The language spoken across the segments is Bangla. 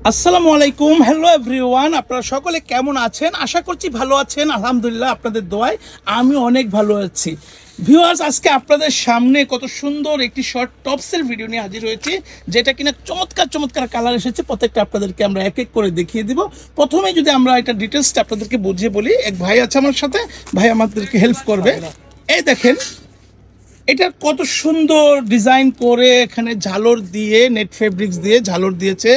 আসসালামু আলাইকুম, হ্যালো এভরিওয়ান। আপনারা সকলে কেমন আছেন? আশা করছি ভালো আছেন। আলহামদুলিল্লাহ, আপনাদের দোয়ায় আমি অনেক ভালো আছি। ভিউয়ার্স, আজকে আপনাদের সামনে কত সুন্দর একটি শর্ট টপসের ভিডিও নিয়ে হাজির হয়েছি, যেটা কিনা চমৎকার চমৎকার কালার এসেছে। প্রত্যেকটা আপনাদেরকে আমরা এক এক করে দেখিয়ে দিব। প্রথমে যদি আমরা এটা ডিটেলসটা আপনাদেরকে বুঝিয়ে বলি, এক ভাই আছে আমার সাথে, ভাই আমাদেরকে হেল্প করবে। এই দেখেন, এটা কত সুন্দর ডিজাইন করে এখানে ঝালর দিয়ে, নেট ফেব্রিক্স দিয়ে ঝালর দিয়েছে।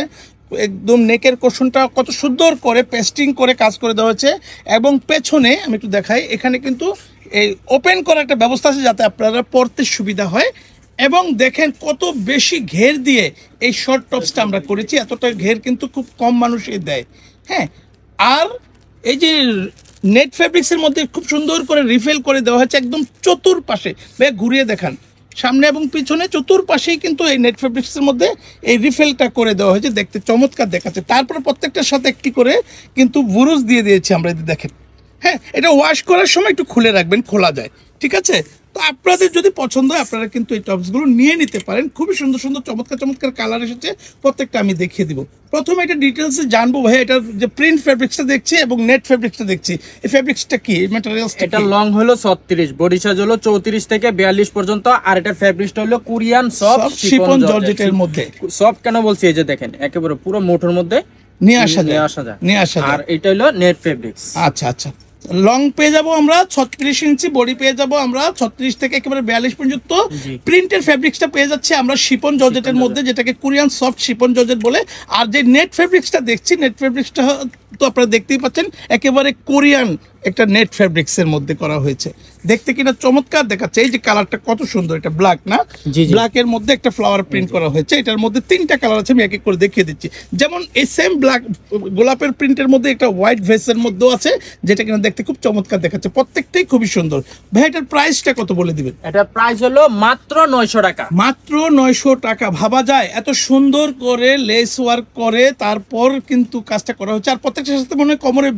একদম নেকের কোশনটা কত সুন্দর করে পেস্টিং করে কাজ করে দেওয়া হয়েছে। এবং পেছনে আমি একটু দেখাই, এখানে কিন্তু এই ওপেন করার একটা ব্যবস্থা আছে যাতে আপনারা পরতে সুবিধা হয়। এবং দেখেন কত বেশি ঘের দিয়ে এই শর্ট টপসটা আমরা করেছি। এতটা ঘের কিন্তু খুব কম মানুষই দেয়। হ্যাঁ, আর এই যে নেট ফেব্রিক্সের মধ্যে খুব সুন্দর করে রিফিল করে দেওয়া হয়েছে একদম চতুর্পাশে। ব্যাগ ঘুরিয়ে দেখান, সামনে এবং পিছনে চতুর্পাশেই কিন্তু এই নেট ফেব্রিক্সের মধ্যে এই রিফিলটা করে দেওয়া হয়েছে। দেখতে চমৎকার দেখাচ্ছে। তারপরে প্রত্যেকটার সাথে একটি করে কিন্তু বুরুজ দিয়ে দিয়েছি আমরা, যদি দেখেন। হ্যাঁ, এটা ওয়াশ করার সময় একটু খুলে রাখবেন, খোলা যায়, ঠিক আছে? তো আপনাদের যদি পছন্দ হয় আপনারা কিন্তু এই টপসগুলো নিয়ে নিতে পারেন। খুবই সুন্দর সুন্দর চমৎকার চমৎকার কালার এসেছে, প্রত্যেকটা আমি দেখিয়ে দিব। প্রথমে এটা ডিটেলসে জানবো ভাই, এটার যে প্রিন্ট ফেব্রিক্সটা দেখছি এবং নেট ফেব্রিক্সটা দেখছি, এই ফেব্রিক্সটা কি, ম্যাটেরিয়ালসটা? এটা লং হলো 36, বডি সাইজ হলো 34 থেকে 42 পর্যন্ত। আর এটা ফেব্রিক্সটা হলো কোরিয়ান সফট শিফন জর্জেটের মধ্যে। সফট কেন বলছি, এই যে দেখেন একেবারে পুরো মোটর মধ্যে নিয়ে আসা যায়। আর এটা হলো নেট ফেব্রিক্স। আচ্ছা আচ্ছা, লং পেয়ে যাবো আমরা 36 ইঞ্চি, বডি পেয়ে যাবো আমরা 36 থেকে একেবারে 42 পর্যন্ত। প্রিন্টের ফেব্রিক্সটা পেয়ে যাচ্ছে আমরা শিফন জর্জেটের মধ্যে, যেটাকে কোরিয়ান সফট শিফন জর্জেট বলে। আর যে নেট ফেব্রিক্সটা দেখছি, নেট ফেব্রিক্সটা তো আপনারা দেখতেই পাচ্ছেন, একেবারে কোরিয়ান একটা নেট ফেব্রিক্সের মধ্যে করা হয়েছে। দেখতে কিনা চমৎকার দেখাচ্ছে। এই যে কালারটা কত সুন্দর, এটা ব্ল্যাক না, ব্ল্যাকের মধ্যে একটা ফ্লাওয়ার প্রিন্ট করা হয়েছে। এটার মধ্যে 3টা কালার আছে, আমি এক এক করে দেখিয়ে দিচ্ছি। যেমন এই সেম ব্ল্যাক গোলাপের প্রিন্টের মধ্যে একটা হোয়াইট ভেসের মধ্যেও আছে, যেটা কিনা দেখতে খুব চমৎকার দেখাচ্ছে। প্রত্যেকটাই খুবই সুন্দর। ভাই, এটার প্রাইসটা কত বলে দিবেন? এটা প্রাইস হলো মাত্র 900 টাকা। মাত্র 900 টাকা। ভাবা যায় এত সুন্দর করে লেস ওয়ার্ক করে তারপর কিন্তু কাজটা করা হচ্ছে। আর প্রত্যেকটার সাথে মনে হয় কোমরে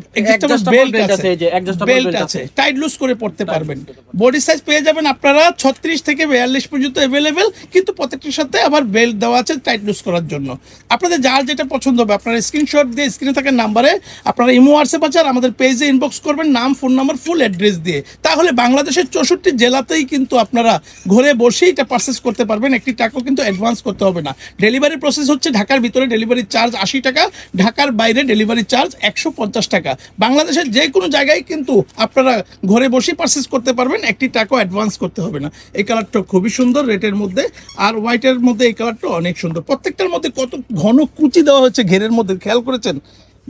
বেল্ট আছে, টাইট লুজ করে পড়তে পারবেন। বডি সাইজ পেয়ে যাবেন আপনারা 36 থেকে 42 পর্যন্ত अवेलेबल, কিন্তু প্রত্যেকটার সাথে আবার বেল্ট দেওয়া আছে টাইট লুজ করার জন্য। আপনাদের যার যেটা পছন্দ হবে আপনারা স্ক্রিনশট দিয়ে স্ক্রিনে থাকা নাম্বারে আপনারা ইমো হোয়াটসঅ্যাপ আছে, আমাদের পেজে ইনবক্স করবেন, নাম, ফোন নাম্বার, ফুল অ্যাড্রেস দিয়ে। তাহলে বাংলাদেশের 64 জেলাতেই কিন্তু আপনারা ঘরে বসেই এটা পারচেজ করতে পারবেন। একটি টাকাও কিন্তু অ্যাডভান্স করতে হবে না। ডেলিভারি প্রসেস হচ্ছে ঢাকার ভিতরে ডেলিভারি চার্জ 80 টাকা, ঢাকার বাইরে ডেলিভারি চার্জ 150 টাকা। বাংলাদেশের যে কোনো জায়গায় কিন্তু আপনারা ঘরে বসে পারচেজ করতে পারবেন, একটি টাকাও অ্যাডভান্স করতে হবে না। এই কালারটা খুবই সুন্দর রেটের মধ্যে, আর হোয়াইটের মধ্যে এই কালারটা অনেক সুন্দর। প্রত্যেকটার মধ্যে কত ঘন কুচি দেওয়া হয়েছে ঘেরের মধ্যে, খেয়াল করেছেন?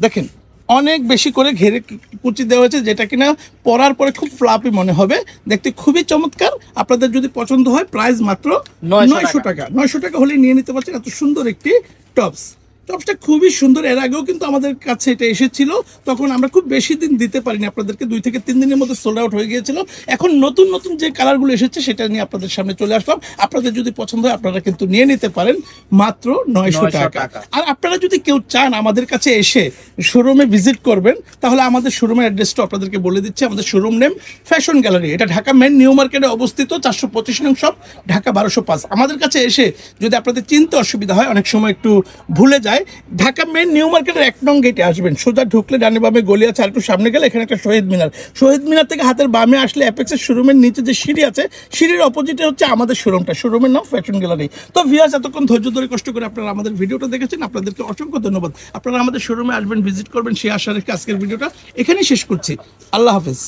দেখেন, অনেক বেশি করে ঘেরে কুচি দেওয়া হয়েছে, যেটা কিনা পরার পরে খুব ফ্লাপি মনে হবে, দেখতে খুবই চমৎকার। আপনাদের যদি পছন্দ হয় প্রাইস মাত্র 900 টাকা। 900 টাকা হলে নিয়ে নিতে পারছেন এত সুন্দর একটি টপস। টপসটা খুবই সুন্দর। এর আগেও কিন্তু আমাদের কাছে এটা এসেছিল, তখন আমরা খুব বেশি দিন দিতে পারিনি আপনাদেরকে, 2 থেকে 3 দিনের মধ্যে সোল্ড আউট হয়ে গিয়েছিল। এখন নতুন নতুন যে কালারগুলো এসেছে সেটা নিয়ে আপনাদের সামনে চলে আসলাম। আপনাদের যদি পছন্দ হয় আপনারা কিন্তু নিয়ে নিতে পারেন মাত্র 900 টাকা। আর আপনারা যদি কেউ চান আমাদের কাছে এসে শোরুমে ভিজিট করবেন, তাহলে আমাদের শোরুমের অ্যাড্রেসটা আপনাদেরকে বলে দিচ্ছি। আমাদের শোরুম নেম ফ্যাশন গ্যালারি, এটা ঢাকা মেন নিউ মার্কেটে অবস্থিত, 425 নং শপ, ঢাকা 1205। আমাদের কাছে এসে যদি আপনাদের চিনতে অসুবিধা হয়, অনেক সময় একটু ভুলে যায়, ঢাকা মেন নিউ মার্কেটের 1 নং গেটে আসবেন, সোজা ঢুকলে ডানে বামে গলি আছে, আর একটু সামনে গেলে এখানে একটা শহীদ মিনার, শহীদ মিনার থেকে হাতের বামে আসলে অ্যাপেক্সের শোরুমের নিচে যে সিঁড়ি আছে, সিঁড়ির অপোজিটে হচ্ছে আমাদের শোরুমটা, শোরুমের নাম ফ্যাশন গ্যালারি। তো ভিউয়ার্স, এতক্ষণ ধৈর্য ধরে কষ্ট করে আপনারা আমাদের ভিডিওটা দেখেছেন, আপনাদেরকে অসংখ্য ধন্যবাদ। আপনারা আমাদের শোরুমে আসবেন, ভিজিট করবেন, সেই আশা রেখে আজকের ভিডিওটা এখানেই শেষ করছি। আল্লাহ হাফেজ।